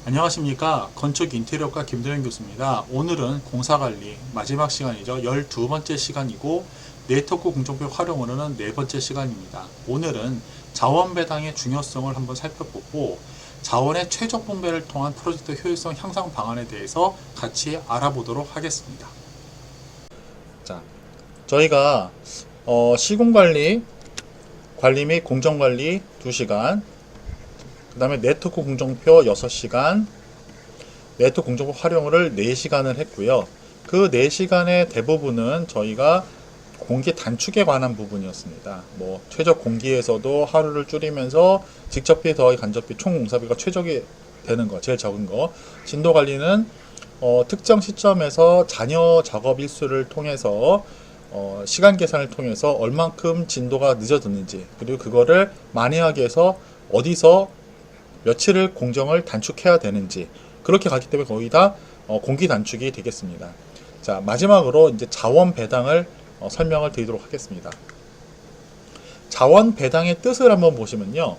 안녕하십니까. 건축 인테리어과 김도현 교수입니다. 오늘은 공사관리 마지막 시간이죠. 12번째 시간이고 네트워크 공정표 활용으로는 네 번째 시간입니다. 오늘은 자원 배당의 중요성을 한번 살펴보고 자원의 최적 분배를 통한 프로젝트 효율성 향상 방안에 대해서 같이 알아보도록 하겠습니다. 자, 저희가 시공관리, 관리 및 공정관리 2시간, 그 다음에 네트워크 공정표 6시간, 네트워크 공정표 활용을 4시간을 했고요. 그 4시간의 대부분은 저희가 공기 단축에 관한 부분이었습니다. 뭐 최적 공기에서도 하루를 줄이면서 직접비 더하기 간접비 총 공사비가 최적이 되는 거, 제일 적은 거. 진도 관리는 특정 시점에서 잔여 작업 일수를 통해서 시간 계산을 통해서 얼만큼 진도가 늦어졌는지, 그리고 그거를 만회하기 위해서 어디서 며칠을 공정을 단축해야 되는지, 그렇게 가기 때문에 거의 다 공기 단축이 되겠습니다. 자, 마지막으로 이제 자원 배당을 설명을 드리도록 하겠습니다. 자원 배당의 뜻을 한번 보시면요,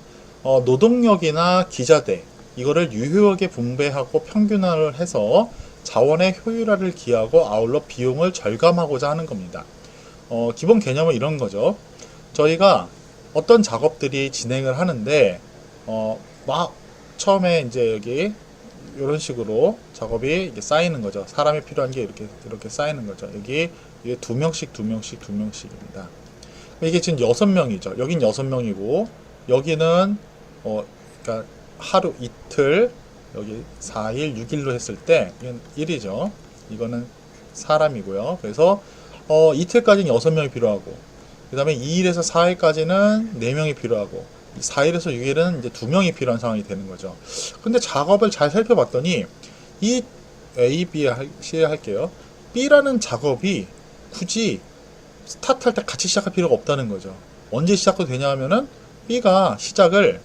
노동력이나 기자재 이거를 유효하게 분배하고 평균화를 해서 자원의 효율화를 기하고 아울러 비용을 절감하고자 하는 겁니다. 기본 개념은 이런 거죠. 저희가 어떤 작업들이 진행을 하는데 막 처음에 이제 여기 이런 식으로 작업이 이게 쌓이는 거죠. 사람이 필요한 게 이렇게 쌓이는 거죠. 여기 이게 2명씩입니다. 이게 지금 6명이죠. 여긴 6명이고 여기는 그러니까 하루 이틀, 여기 4일, 6일로 했을 때 이건 1이죠. 이거는 사람이고요. 그래서 이틀까지는 6명이 필요하고, 그 다음에 2일에서 4일까지는 4명이 필요하고, 4일에서 6일은 이제 2명이 필요한 상황이 되는 거죠. 근데 작업을 잘 살펴봤더니 이 A, B 할게요. B라는 작업이 굳이 스타트할 때 같이 시작할 필요가 없다는 거죠. 언제 시작도 되냐 하면은 B가 시작을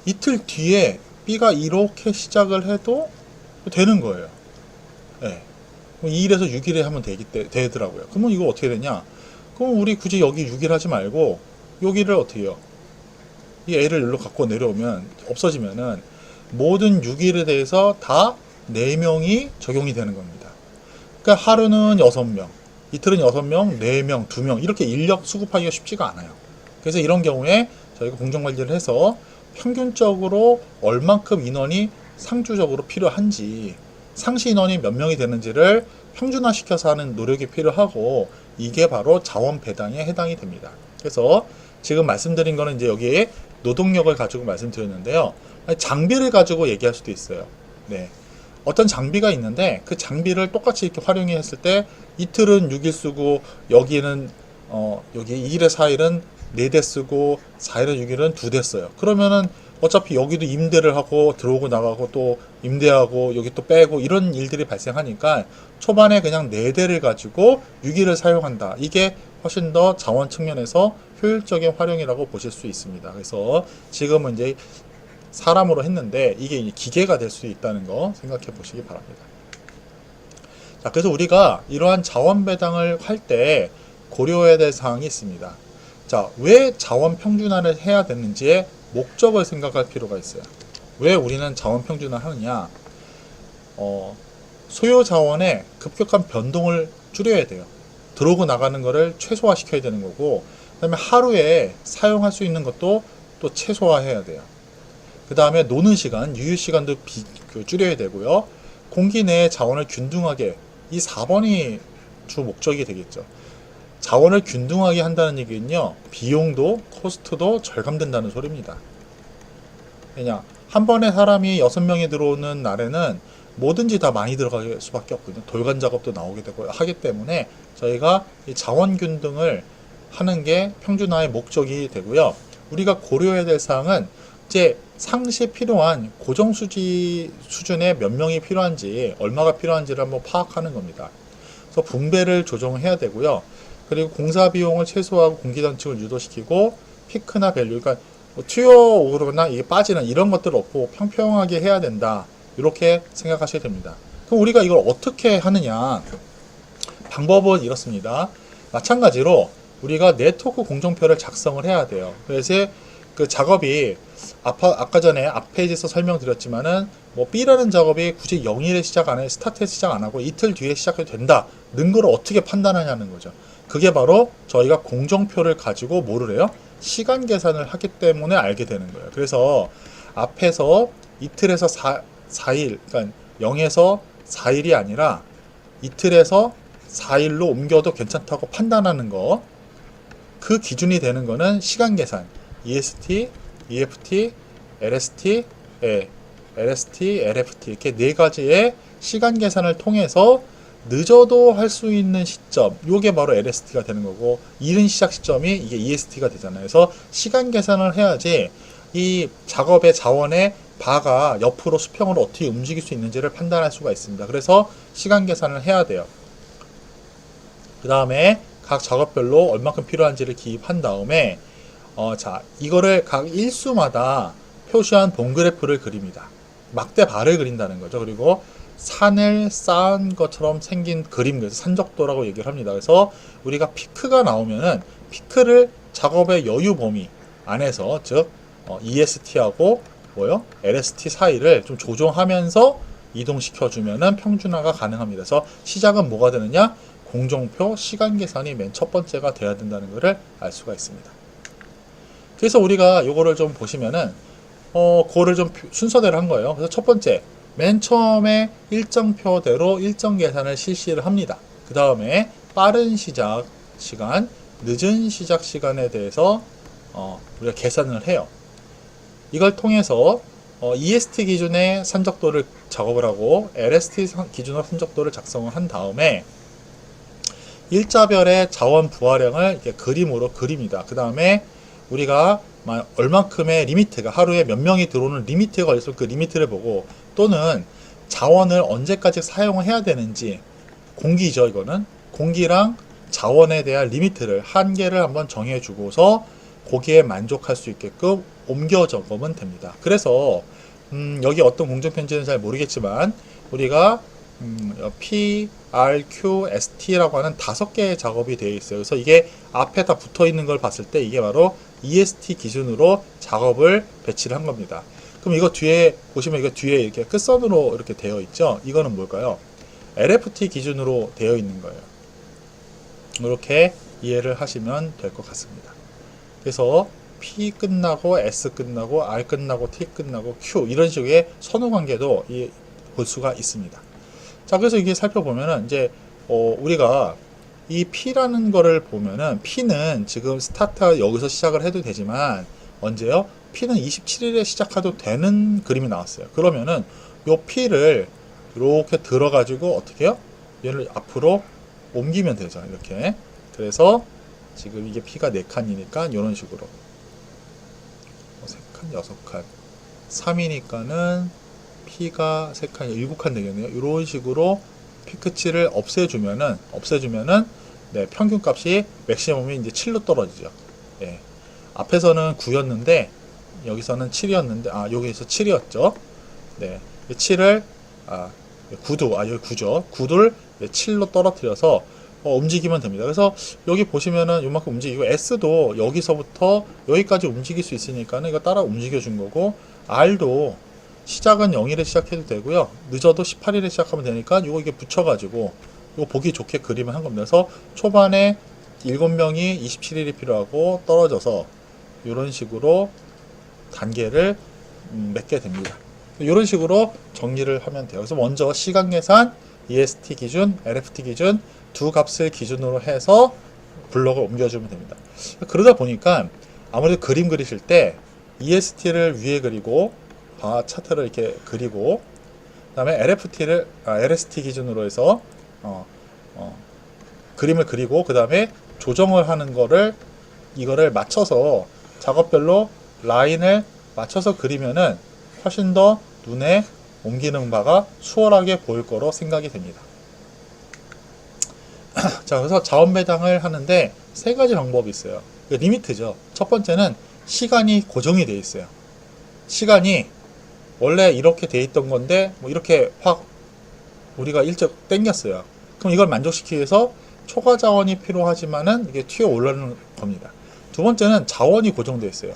이틀 뒤에 B가 이렇게 시작을 해도 되는 거예요. 네. 2일에서 6일에 하면 되더라고요. 그러면 이거 어떻게 되냐? 그럼 우리 굳이 여기 6일 하지 말고 여기를 어떻게 해요? 이 A를 여기로 갖고 내려오면 없어지면은 모든 6일에 대해서 다 4명이 적용이 되는 겁니다. 그러니까 하루는 6명, 이틀은 6명, 4명, 2명 이렇게 인력 수급하기가 쉽지가 않아요. 그래서 이런 경우에 저희가 공정관리를 해서 평균적으로 얼만큼 인원이 상주적으로 필요한지, 상시 인원이 몇 명이 되는지를 평준화시켜서 하는 노력이 필요하고, 이게 바로 자원 배당에 해당이 됩니다. 그래서 지금 말씀드린 거는 이제 여기에 노동력을 가지고 말씀드렸는데요. 장비를 가지고 얘기할 수도 있어요. 네. 어떤 장비가 있는데 그 장비를 똑같이 이렇게 활용했을 때 이틀은 6일 쓰고 여기는 여기 2일에 4일은 4대 쓰고 4일에 6일은 2대 써요. 그러면은 어차피 여기도 임대를 하고 들어오고 나가고 또 임대하고 여기 또 빼고 이런 일들이 발생하니까 초반에 그냥 4대를 가지고 6일을 사용한다. 이게 훨씬 더 자원 측면에서 효율적인 활용이라고 보실 수 있습니다. 그래서 지금은 이제 사람으로 했는데 이게 이제 기계가 될 수 있다는 거 생각해 보시기 바랍니다. 자, 그래서 우리가 이러한 자원 배당을 할 때 고려해야 될 사항이 있습니다. 자, 왜 자원 평준화를 해야 되는지의 목적을 생각할 필요가 있어요. 왜 우리는 자원 평준화를 하느냐? 소요 자원의 급격한 변동을 줄여야 돼요. 들어오고 나가는 거를 최소화시켜야 되는 거고, 그 다음에 하루에 사용할 수 있는 것도 또 최소화해야 돼요. 그 다음에 노는 시간, 유휴 시간도 줄여야 되고요. 공기 내의 자원을 균등하게, 이 4번이 주 목적이 되겠죠. 자원을 균등하게 한다는 얘기는요, 비용도 코스트도 절감된다는 소리입니다. 왜냐, 한 번에 사람이 6명이 들어오는 날에는 뭐든지 다 많이 들어갈 수밖에 없거든요. 돌간 작업도 나오게 되고 하기 때문에 저희가 이 자원 균등을 하는 게 평준화의 목적이 되고요. 우리가 고려해야 될 사항은 이제 상시 필요한 고정 수준의 몇 명이 필요한지, 얼마가 필요한지를 한번 파악하는 겁니다. 그래서 분배를 조정해야 되고요. 그리고 공사 비용을 최소화하고 공기 단축을 유도시키고, 피크나 밸류, 그러니까 튀어 오르거나 이게 빠지는 이런 것들 없고 평평하게 해야 된다. 이렇게 생각하셔야 됩니다. 그럼 우리가 이걸 어떻게 하느냐? 방법은 이렇습니다. 마찬가지로 우리가 네트워크 공정표를 작성을 해야 돼요. 그래서 그 작업이 아까 전에 앞 페이지에서 설명드렸지만은 뭐 B라는 작업이 굳이 0일에 시작 안 해, 스타트에 시작 안 하고 이틀 뒤에 시작해도 된다는 걸 어떻게 판단하냐는 거죠. 그게 바로 저희가 공정표를 가지고 뭐를 해요? 시간 계산을 하기 때문에 알게 되는 거예요. 그래서 앞에서 이틀에서 4일, 그러니까 0에서 4일이 아니라 이틀에서 4일로 옮겨도 괜찮다고 판단하는 거, 그 기준이 되는 거는 시간 계산, EST, EFT, LST, LST, LFT 이렇게 네 가지의 시간 계산을 통해서 늦어도 할 수 있는 시점, 요게 바로 LST가 되는 거고, 이른 시작 시점이 이게 EST가 되잖아요. 그래서 시간 계산을 해야지 이 작업의 자원의 바가 옆으로 수평으로 어떻게 움직일 수 있는지를 판단할 수가 있습니다. 그래서 시간 계산을 해야 돼요. 그 다음에 각 작업별로 얼마큼 필요한지를 기입한 다음에 자, 이거를 각 일수마다 표시한 봉그래프를 그립니다. 막대 바를 그린다는 거죠. 그리고 산을 쌓은 것처럼 생긴 그림, 그래서 산적도라고 얘기를 합니다. 그래서 우리가 피크가 나오면은 피크를 작업의 여유 범위 안에서, 즉 EST하고 LST 사이를 좀 조정하면서 이동시켜 주면은 평준화가 가능합니다. 그래서 시작은 뭐가 되느냐? 공정표 시간 계산이 맨 첫 번째가 돼야 된다는 것을 알 수가 있습니다. 그래서 우리가 요거를 좀 보시면은 그거를 좀 순서대로 한 거예요. 그래서 첫 번째, 맨 처음에 일정표대로 일정 계산을 실시를 합니다. 그 다음에 빠른 시작 시간, 늦은 시작 시간에 대해서 우리가 계산을 해요. 이걸 통해서 EST 기준의 산적도를 작업을 하고 LST 기준으로 산적도를 작성을 한 다음에 일자별의 자원 부하량을 이렇게 그림으로 그립니다. 그 다음에 우리가 얼만큼의 리미트가, 하루에 몇 명이 들어오는 리미트가 있으면 그 리미트를 보고, 또는 자원을 언제까지 사용을 해야 되는지, 공기죠. 이거는 공기랑 자원에 대한 리미트를, 한계를 한번 정해주고서 거기에 만족할 수 있게끔 옮겨 적으면 됩니다. 그래서 여기 어떤 공정편지는 잘 모르겠지만 우리가 P, R, Q, ST라고 하는 5개의 작업이 되어 있어요. 그래서 이게 앞에 다 붙어 있는 걸 봤을 때 이게 바로 EST 기준으로 작업을 배치를 한 겁니다. 그럼 이거 뒤에 보시면 이거 뒤에 이렇게 끝선으로 이렇게 되어 있죠. 이거는 뭘까요? LFT 기준으로 되어 있는 거예요. 이렇게 이해를 하시면 될 것 같습니다. 그래서 P 끝나고 S 끝나고 R 끝나고 T 끝나고 Q 이런 식의 선후 관계도 볼 수가 있습니다. 자, 그래서 이게 살펴보면은 이제 우리가 이 P라는 거를 보면은 P는 지금 스타트 여기서 시작을 해도 되지만 언제요? P는 27일에 시작해도 되는 그림이 나왔어요. 그러면은 요 P를 이렇게 들어가지고 어떻게 해요? 얘를 앞으로 옮기면 되죠. 이렇게. 그래서 지금 이게 P가 4칸이니까 이런 식으로 3칸, 6칸 3이니까는 P가 3칸, 7칸 되겠네요. 이런 식으로 P 끝을 없애주면은 네, 평균값이 맥시멈이 이제 7로 떨어지죠. 예. 앞에서는 9였는데 여기서는 7이었는데 여기서 7이었죠. 네. 7을 9도 여기 9죠. 9를 7로 떨어뜨려서 움직이면 됩니다. 그래서 여기 보시면은 요만큼 움직이고 S도 여기서부터 여기까지 움직일 수 있으니까는 이거 따라 움직여 준 거고, R도 시작은 0일에 시작해도 되고요. 늦어도 18일에 시작하면 되니까 요거 이게 붙여가지고 요거 보기 좋게 그림을 한 겁니다. 그래서 초반에 7명이 27일이 필요하고 떨어져서 이런 식으로 단계를 맺게 됩니다. 이런 식으로 정리를 하면 돼요. 그래서 먼저 시간 계산, EST 기준, LFT 기준 두 값을 기준으로 해서 블럭을 옮겨주면 됩니다. 그러다 보니까 아무래도 그림 그리실 때 EST를 위에 그리고 차트를 이렇게 그리고 그 다음에 LST 기준으로 해서 그림을 그리고 그 다음에 조정을 하는 거를 이거를 맞춰서 작업별로 라인을 맞춰서 그리면은 훨씬 더 눈에 옮기는 바가 수월하게 보일 거로 생각이 됩니다. 자, 그래서 자원 배당을 하는데 세 가지 방법이 있어요. 리미트죠. 첫 번째는 시간이 고정이 되어 있어요. 시간이 원래 이렇게 돼 있던 건데 뭐 이렇게 확 우리가 일찍 땡겼어요. 그럼 이걸 만족시키기 위해서 초과 자원이 필요하지만은 이게 튀어 올라오는 겁니다. 두 번째는 자원이 고정되어 있어요.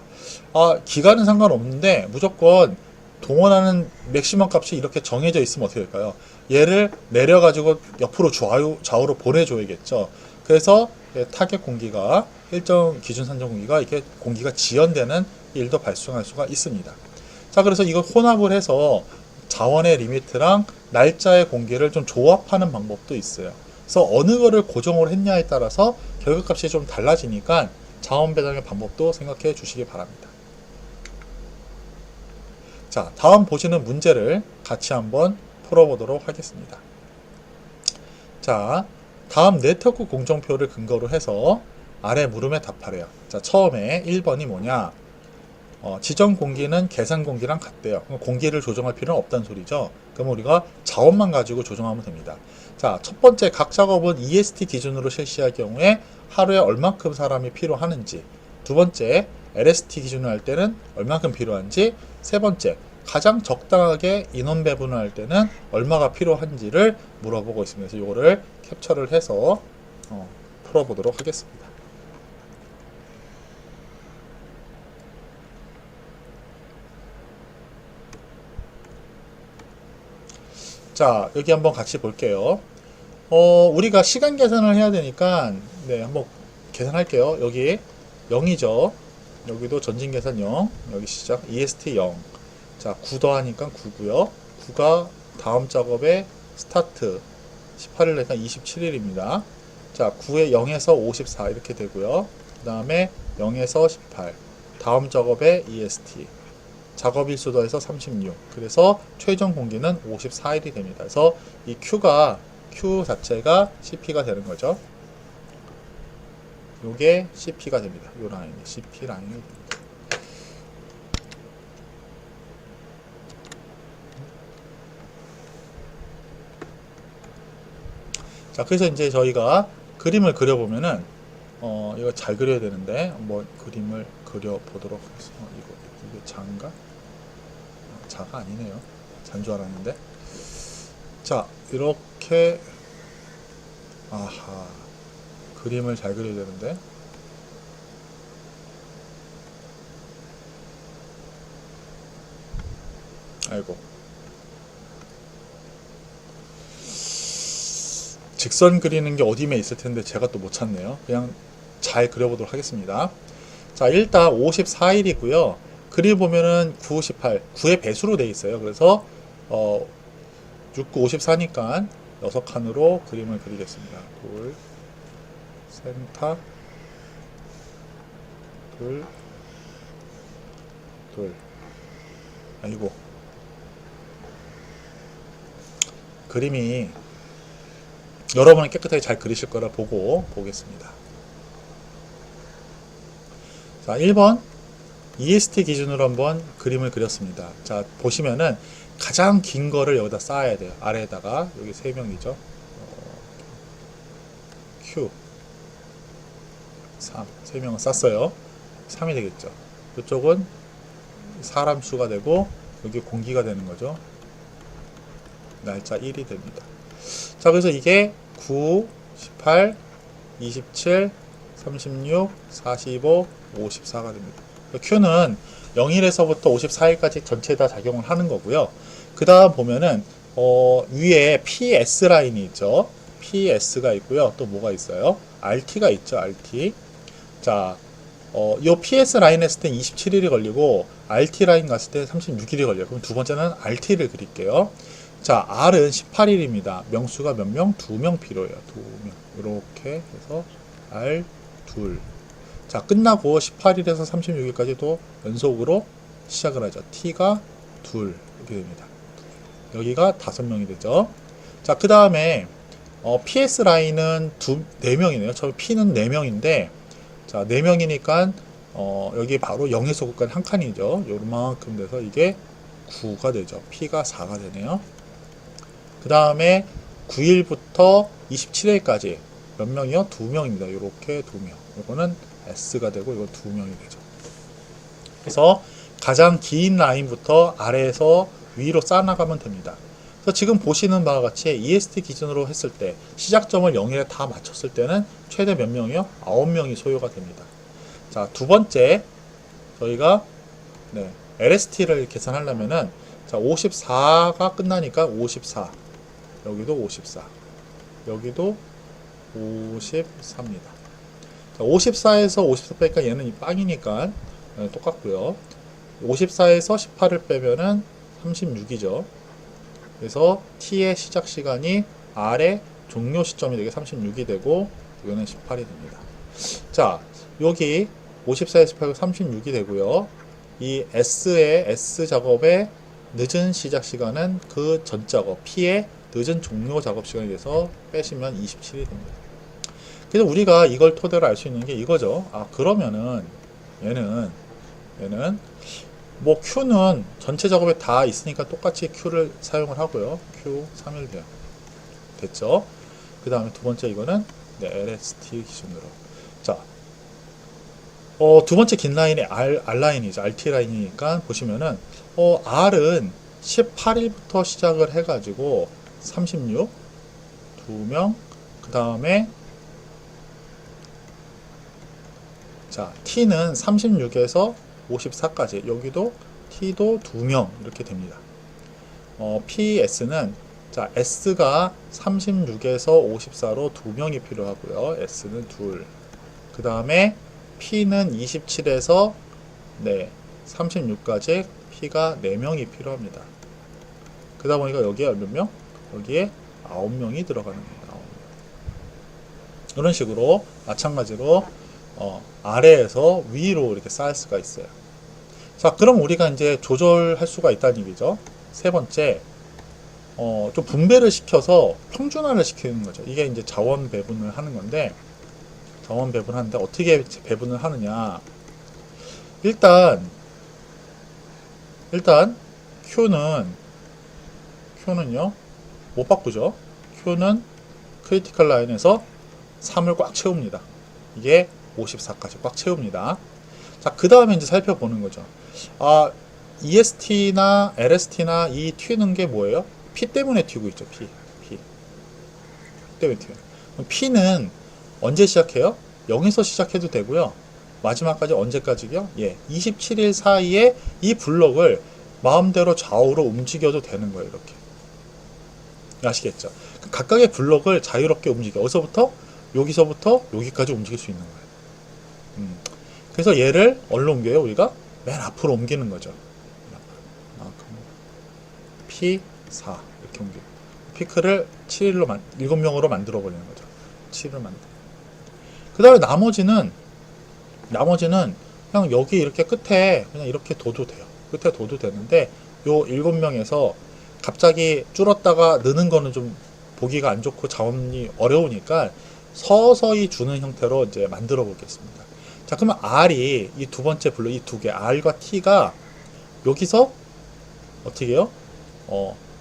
기간은 상관없는데 무조건 동원하는 맥시멈 값이 이렇게 정해져 있으면 어떻게 될까요? 얘를 내려가지고 옆으로 좌우로 보내줘야겠죠. 그래서 타겟 공기가 일정 기준 산정 공기가 이렇게 공기가 지연되는 일도 발생할 수가 있습니다. 자, 그래서 이걸 혼합을 해서 자원의 리미트랑 날짜의 공기를 좀 조합하는 방법도 있어요. 그래서 어느 거를 고정으로 했냐에 따라서 결과값이 좀 달라지니까 자원 배당의 방법도 생각해 주시기 바랍니다. 자, 다음 보시는 문제를 같이 한번 풀어보도록 하겠습니다. 자, 다음 네트워크 공정표를 근거로 해서 아래 물음에 답하래요. 자, 처음에 1번이 뭐냐? 지정 공기는 계산 공기랑 같대요. 공기를 조정할 필요는 없다는 소리죠. 그럼 우리가 자원만 가지고 조정하면 됩니다. 자, 첫 번째 각 작업은 EST 기준으로 실시할 경우에 하루에 얼만큼 사람이 필요하는지, 두 번째 LST 기준으로 할 때는 얼만큼 필요한지, 세 번째 가장 적당하게 인원 배분을 할 때는 얼마가 필요한지를 물어보고 있습니다. 그래서 이거를 캡처를 해서 풀어보도록 하겠습니다. 자, 여기 한번 같이 볼게요. 우리가 시간 계산을 해야 되니까, 네, 한번 계산할게요. 여기 0이죠. 여기도 전진 계산 0, 여기 시작, EST 0. 자, 9 더하니까 9고요. 9가 다음 작업의 스타트, 18일 내니까 27일입니다. 자, 9에 0에서 54 이렇게 되고요. 그 다음에 0에서 18, 다음 작업의 EST. 작업 일수 더해서 36. 그래서 최종 공기는 54일이 됩니다. 그래서 이 Q 자체가 CP가 되는 거죠. 요게 CP가 됩니다. 요 라인이 CP 라인이 됩니다. 자, 그래서 이제 저희가 그림을 그려보면은 이거 잘 그려야 되는데 한번 그림을 그려보도록 하겠습니다. 이게 자인가? 자가 아니네요. 잔 줄 알았는데. 자, 이렇게 아하, 그림을 잘 그려야 되는데. 아이고, 직선 그리는 게 어디에 있을 텐데 제가 또 못 찾네요. 그냥 잘 그려보도록 하겠습니다. 자, 일단 54일이고요. 그림 보면은 9, 18, 9의 배수로 되어 있어요. 그래서 6, 9, 54니까 6칸으로 그림을 그리겠습니다. 둘, 센터, 둘, 둘. 아이고, 그림이 여러분은 깨끗하게 잘 그리실 거라 보고 보겠습니다. 자, 1번 EST 기준으로 한번 그림을 그렸습니다. 자, 보시면은 가장 긴 거를 여기다 쌓아야 돼요. 아래에다가 여기 3명이죠. Q 3, 3명을 쌌어요. 3이 되겠죠. 이쪽은 사람 수가 되고 여기 공기가 되는 거죠. 날짜 1이 됩니다. 자, 그래서 이게 9, 18, 27, 36, 45, 54가 됩니다. Q는 0일에서부터 54일까지 전체 다 작용을 하는 거고요. 그 다음 보면은 위에 PS 라인이 있죠. PS가 있고요. 또 뭐가 있어요? RT가 있죠. RT. 자, 요 PS 라인 했을 때 27일이 걸리고 RT 라인 갔을 때 36일이 걸려요. 그럼 두 번째는 RT를 그릴게요. 자, R은 18일입니다. 명수가 몇 명? 2명 필요해요. 2명. 이렇게 해서 R 2. 자, 끝나고 18일에서 36일까지 또 연속으로 시작을 하죠. T가 2 이렇게 됩니다. 여기가 5명이 되죠. 자, 그 다음에 PS 라인은 4명이네요. 처음 P는 4명인데, 자, 4명이니까 여기 바로 0에서 9까지 한 칸이죠. 요만큼 돼서 이게 9가 되죠. P가 4가 되네요. 그 다음에 9일부터 27일까지 몇 명이요? 2명입니다. 이렇게 2명. 이거는 S가 되고 이건 2명이 되죠. 그래서 가장 긴 라인부터 아래에서 위로 쌓아나가면 됩니다. 그래서 지금 보시는 바와 같이 EST 기준으로 했을 때 시작점을 0일에 다 맞췄을 때는 최대 몇 명이요? 9명이 소요가 됩니다. 자, 두 번째 저희가 LST를 계산하려면은 자, 54가 끝나니까 54. 여기도 54. 여기도 54입니다. 54에서 54 빼니까 얘는 이 빵이니까 똑같고요. 54에서 18을 빼면은 36이죠. 그래서 t의 시작 시간이 r의 종료 시점이 되게 36이 되고 이거는 18이 됩니다. 자, 여기 54에서 18이 36이 되고요. 이 s의 s 작업의 늦은 시작 시간은 그 전 작업 p의 늦은 종료 작업 시간에 대해서 빼시면 27이 됩니다. 그래서 우리가 이걸 토대로 알 수 있는 게 이거죠. 아, 그러면은 얘는 뭐 Q는 전체 작업에 다 있으니까 똑같이 Q를 사용을 하고요. Q 3일 돼요. 됐죠? 그 다음에 두 번째 이거는 LST 기준으로. 자, 두 번째 긴 라인이 R 라인이죠. RT 라인이니까 보시면은 R은 18일부터 시작을 해가지고 36 2명, 그 다음에 자, T는 36에서 54까지, 여기도 T도 2명 이렇게 됩니다. PS는 자, S가 36에서 54로 2명이 필요하고요. S는 둘. 그 다음에 P는 27에서 36까지 P가 4명이 필요합니다. 그러다 보니까 여기에 몇 명? 여기에 9명이 들어가는 겁니다. 9명. 이런 식으로 마찬가지로 아래에서 위로 이렇게 쌓을 수가 있어요. 자, 그럼 우리가 이제 조절할 수가 있다는 얘기죠. 세 번째, 좀 분배를 시켜서 평준화를 시키는 거죠. 이게 이제 자원 배분을 하는 건데, 자원 배분하는데 어떻게 배분을 하느냐. 일단요, 못 바꾸죠. Q는 크리티컬 라인에서 3을 꽉 채웁니다. 이게 54까지 꽉 채웁니다. 자, 그 다음에 이제 살펴보는 거죠. 아, EST나 LST나 이 튀는 게 뭐예요? P 때문에 튀고 있죠. P 때문에 튀어요. P는 언제 시작해요? 0에서 시작해도 되고요. 마지막까지 언제까지요? 27일 사이에 이 블럭을 마음대로 좌우로 움직여도 되는 거예요. 이렇게. 아시겠죠? 각각의 블럭을 자유롭게 움직여. 여기서부터 여기까지 움직일 수 있는 거예요. 그래서 얘를 어디로 옮겨요? 우리가 맨 앞으로 옮기는 거죠. P4 이렇게 옮겨. 피크를 7명으로 만들어 버리는 거죠. 7을 만들어. 그 다음에 나머지는 그냥 여기 이렇게 끝에 그냥 이렇게 둬도 돼요. 끝에 둬도 되는데 요 7명에서 갑자기 줄었다가 느는 거는 좀 보기가 안 좋고 자원이 어려우니까 서서히 주는 형태로 이제 만들어 보겠습니다. 자, 그러면 R이 이 두 번째 블록, 이 두 개, R과 T가 여기서 어떻게 해요?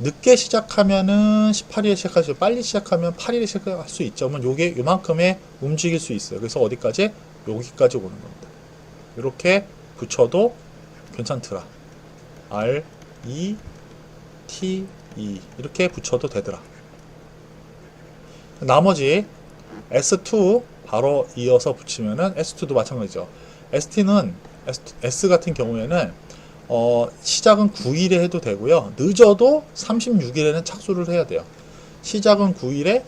늦게 시작하면은 18일에 시작할 수 있고, 빨리 시작하면 8일에 시작할 수 있죠. 그러면 요게 요만큼의 움직일 수 있어요. 그래서 어디까지? 여기까지 오는 겁니다. 이렇게 붙여도 괜찮더라. R, E, T, E 이렇게 붙여도 되더라. 나머지 S2 바로 이어서 붙이면은 S2도 마찬가지죠. S 같은 경우에는 시작은 9일에 해도 되고요. 늦어도 36일에는 착수를 해야 돼요. 시작은 9일에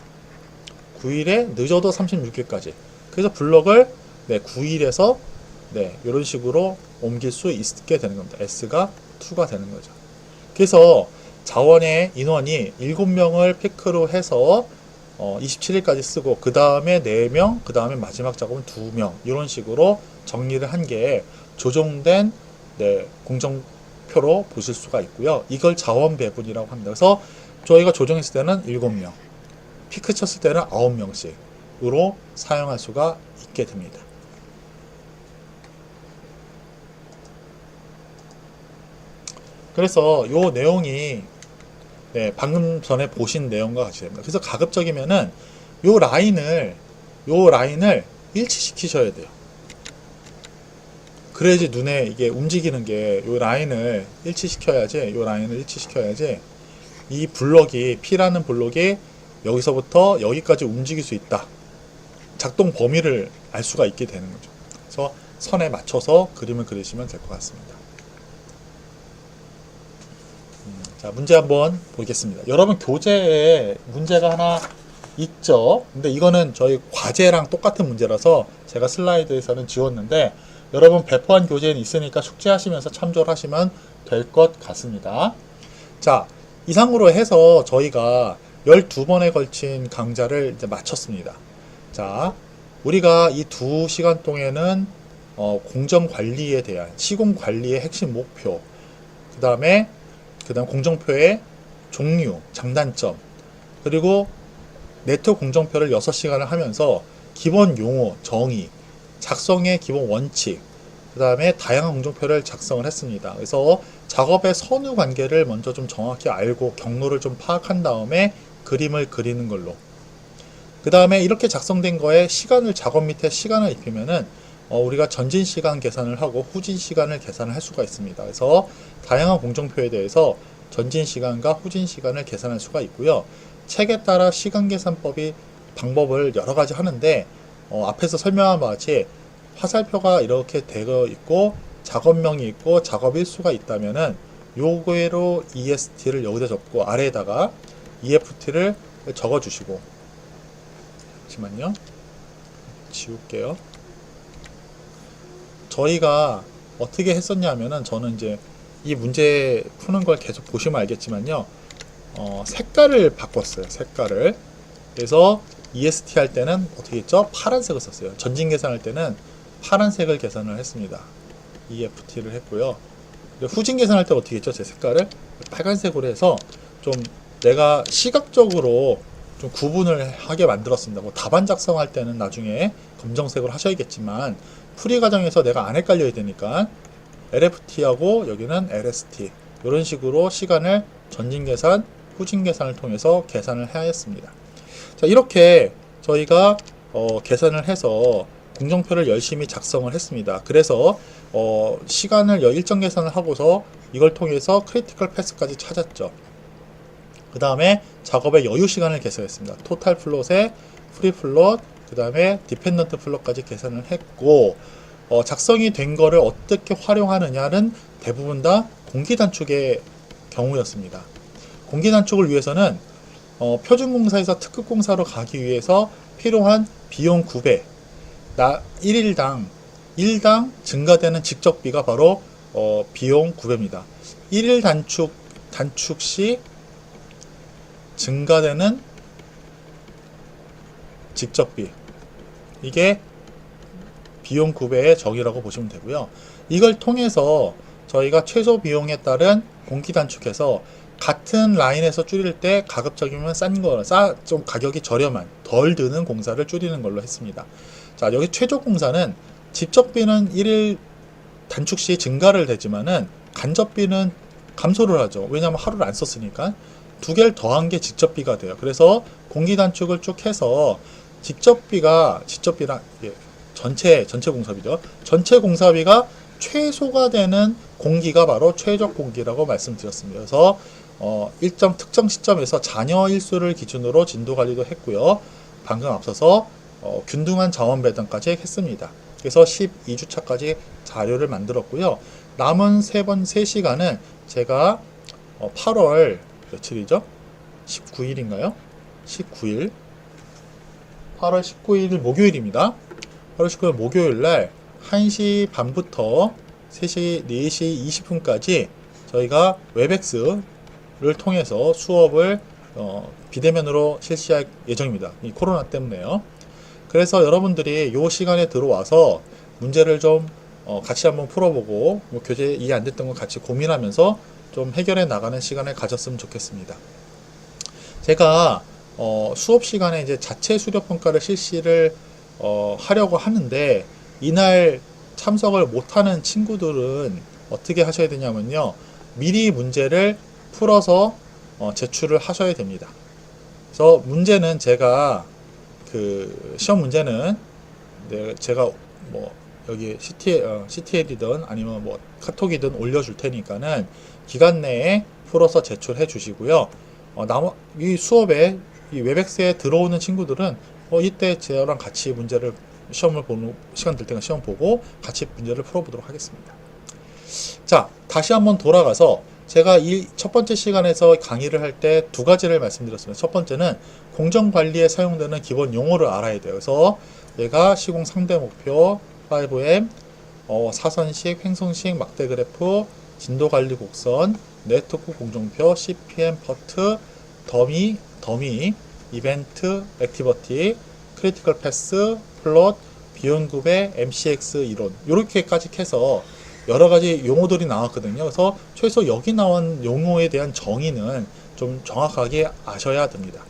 늦어도 36일까지. 그래서 블럭을 9일에서 이런 식으로 옮길 수 있게 되는 겁니다. S가 2가 되는 거죠. 그래서 자원의 인원이 7명을 피크로 해서 27일까지 쓰고 그 다음에 4명, 그 다음에 마지막 작업은 2명 이런 식으로 정리를 한 게 조정된 공정표로 보실 수가 있고요. 이걸 자원 배분이라고 합니다. 그래서 저희가 조정했을 때는 7명, 피크 쳤을 때는 9명씩으로 사용할 수가 있게 됩니다. 그래서 이 내용이 방금 전에 보신 내용과 같이 됩니다. 그래서 가급적이면은 요 라인을 일치시키셔야 돼요. 그래야지 눈에 이게 움직이는 게 요 라인을 일치시켜야지 이 블럭이 P라는 블럭이 여기서부터 여기까지 움직일 수 있다. 작동 범위를 알 수가 있게 되는 거죠. 그래서 선에 맞춰서 그림을 그리시면 될 것 같습니다. 자, 문제 한번 보겠습니다. 여러분 교재에 문제가 하나 있죠. 근데 이거는 저희 과제랑 똑같은 문제라서 제가 슬라이드에서는 지웠는데 여러분 배포한 교재는 있으니까 숙제하시면서 참조를 하시면 될 것 같습니다. 자, 이상으로 해서 저희가 12번에 걸친 강좌를 이제 마쳤습니다. 자, 우리가 이 2시간 동안에는 공정관리에 대한 시공관리의 핵심 목표, 그 다음 공정표의 종류, 장단점, 그리고 네트워크 공정표를 6시간을 하면서 기본 용어, 정의, 작성의 기본 원칙, 그 다음에 다양한 공정표를 작성을 했습니다. 그래서 작업의 선후 관계를 먼저 좀 정확히 알고 경로를 좀 파악한 다음에 그림을 그리는 걸로. 그 다음에 이렇게 작성된 거에 시간을, 작업 밑에 시간을 입히면은 우리가 전진 시간 계산을 하고 후진 시간을 계산을 할 수가 있습니다. 그래서 다양한 공정표에 대해서 전진 시간과 후진 시간을 계산할 수가 있고요. 책에 따라 시간 계산법이 방법을 여러 가지 하는데 앞에서 설명한 바와 같이 화살표가 이렇게 되어 있고 작업명이 있고 작업 일수가 있다면은 요거로 EST를 여기다 적고 아래에다가 EFT를 적어 주시고, 잠시만요, 지울게요. 저희가 어떻게 했었냐면은 저는 이제 이 문제 푸는 걸 계속 보시면 알겠지만요, 색깔을 바꿨어요. 색깔을. 그래서 EST 할 때는 어떻게 했죠? 파란색을 썼어요. 전진 계산할 때는 파란색을 계산을 했습니다. EFT를 했고요. 후진 계산할 때 어떻게 했죠? 제 색깔을 빨간색으로 해서 좀 내가 시각적으로 좀 구분을 하게 만들었습니다. 뭐 답안 작성할 때는 나중에 검정색으로 하셔야겠지만 풀이 과정에서 내가 안 헷갈려야 되니까 LFT하고 여기는 LST 이런 식으로 시간을 전진 계산, 후진 계산을 통해서 계산을 해야 했습니다. 자, 이렇게 저희가 계산을 해서 공정표를 열심히 작성을 했습니다. 그래서 시간을 일정 계산을 하고서 이걸 통해서 크리티컬 패스까지 찾았죠. 그 다음에 작업의 여유 시간을 계산했습니다. 토탈 플롯에 프리 플롯, 그 다음에 디펜던트 플롯까지 계산을 했고, 작성이 된 거를 어떻게 활용하느냐는 대부분 다 공기 단축의 경우였습니다. 공기 단축을 위해서는 표준공사에서 특급공사로 가기 위해서 필요한 비용 9배, 1일당 증가되는 직접비가 바로 비용 9배입니다. 1일 단축 시 증가되는 직접비, 이게 비용 9배의 정의라고 보시면 되고요. 이걸 통해서 저희가 최소 비용에 따른 공기 단축해서 같은 라인에서 줄일 때 가급적이면 좀 가격이 저렴한 덜 드는 공사를 줄이는 걸로 했습니다. 자, 여기 최저 공사는 직접비는 1일 단축 시 증가를 되지만은 간접비는 감소를 하죠. 왜냐하면 하루를 안 썼으니까. 두 개를 더한 게 직접비가 돼요. 그래서 공기 단축을 쭉 해서 직접비랑 전체 공사비죠. 전체 공사비가 최소가 되는 공기가 바로 최적 공기라고 말씀드렸습니다. 그래서 일정 특정 시점에서 잔여 일수를 기준으로 진도 관리도 했고요. 방금 앞서서 균등한 자원 배당까지 했습니다. 그래서 12주차까지 자료를 만들었고요. 남은 3시간은 제가 8월 며칠이죠? 19일인가요? 19일. 8월 19일 목요일입니다. 8월 19일 목요일 날 1시 반부터 4시 20분까지 저희가 웹엑스를 통해서 수업을 비대면으로 실시할 예정입니다. 이 코로나 때문에요. 그래서 여러분들이 이 시간에 들어와서 문제를 좀 같이 한번 풀어보고 뭐 교재 이해 안 됐던 거 같이 고민하면서 좀 해결해 나가는 시간을 가졌으면 좋겠습니다. 제가 수업 시간에 이제 자체 수료 평가를 실시를 하려고 하는데 이날 참석을 못하는 친구들은 어떻게 하셔야 되냐면요, 미리 문제를 풀어서 제출을 하셔야 됩니다. 그래서 문제는 제가 시험 문제는 제가 뭐 여기 CTL이든 아니면 뭐 카톡이든 올려줄 테니까는 기간 내에 풀어서 제출해 주시고요. 이 수업에 이 웹엑스에 들어오는 친구들은 이때 저랑 같이 문제를 시험을 보는 시간 될 때가 시험 보고 같이 문제를 풀어보도록 하겠습니다. 자, 다시 한번 돌아가서 제가 이 첫 번째 시간에서 강의를 할 때 두 가지를 말씀드렸습니다. 첫 번째는 공정관리에 사용되는 기본 용어를 알아야 돼요. 그래서 얘가 시공 상대 목표, 5M, 사선식, 횡성식, 막대 그래프, 진도관리 곡선, 네트워크 공정표, CPM, 퍼트, 더미, 이벤트, 액티버티, 크리티컬 패스, 플롯, 비용급의 MCX 이론 이렇게까지 해서 여러 가지 용어들이 나왔거든요. 그래서 최소 여기 나온 용어에 대한 정의는 좀 정확하게 아셔야 됩니다.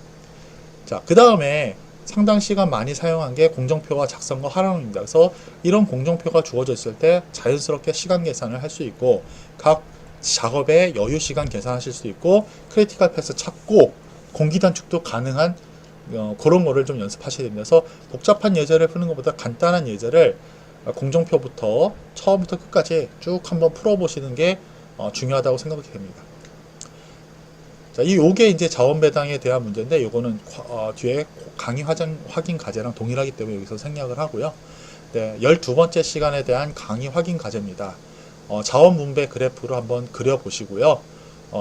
자, 그 다음에 상당 시간 많이 사용한 게 공정표와 작성과 활용입니다. 그래서 이런 공정표가 주어져 있을 때 자연스럽게 시간 계산을 할 수 있고 각 작업의 여유 시간 계산하실 수 있고 크리티컬 패스 찾고 공기 단축도 가능한 그런 거를 좀 연습하셔야 됩니다. 그래서 복잡한 예제를 푸는 것보다 간단한 예제를 공정표부터 처음부터 끝까지 쭉 한번 풀어보시는 게 중요하다고 생각이 됩니다. 자, 요게 이제 자원배당에 대한 문제인데 요거는 뒤에 강의 확인 과제랑 동일하기 때문에 여기서 생략을 하고요. 네, 12번째 시간에 대한 강의 확인 과제입니다. 자원 분배 그래프로 한번 그려보시고요.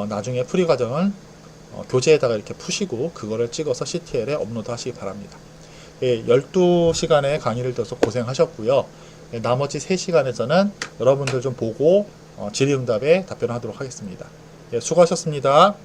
나중에 풀이 과정은 교재에다가 이렇게 푸시고 그거를 찍어서 CTL에 업로드 하시기 바랍니다. 예, 12시간의 강의를 들어서 고생하셨고요. 예, 나머지 3시간에서는 여러분들 좀 보고 질의응답에 답변하도록 하겠습니다. 예, 수고하셨습니다.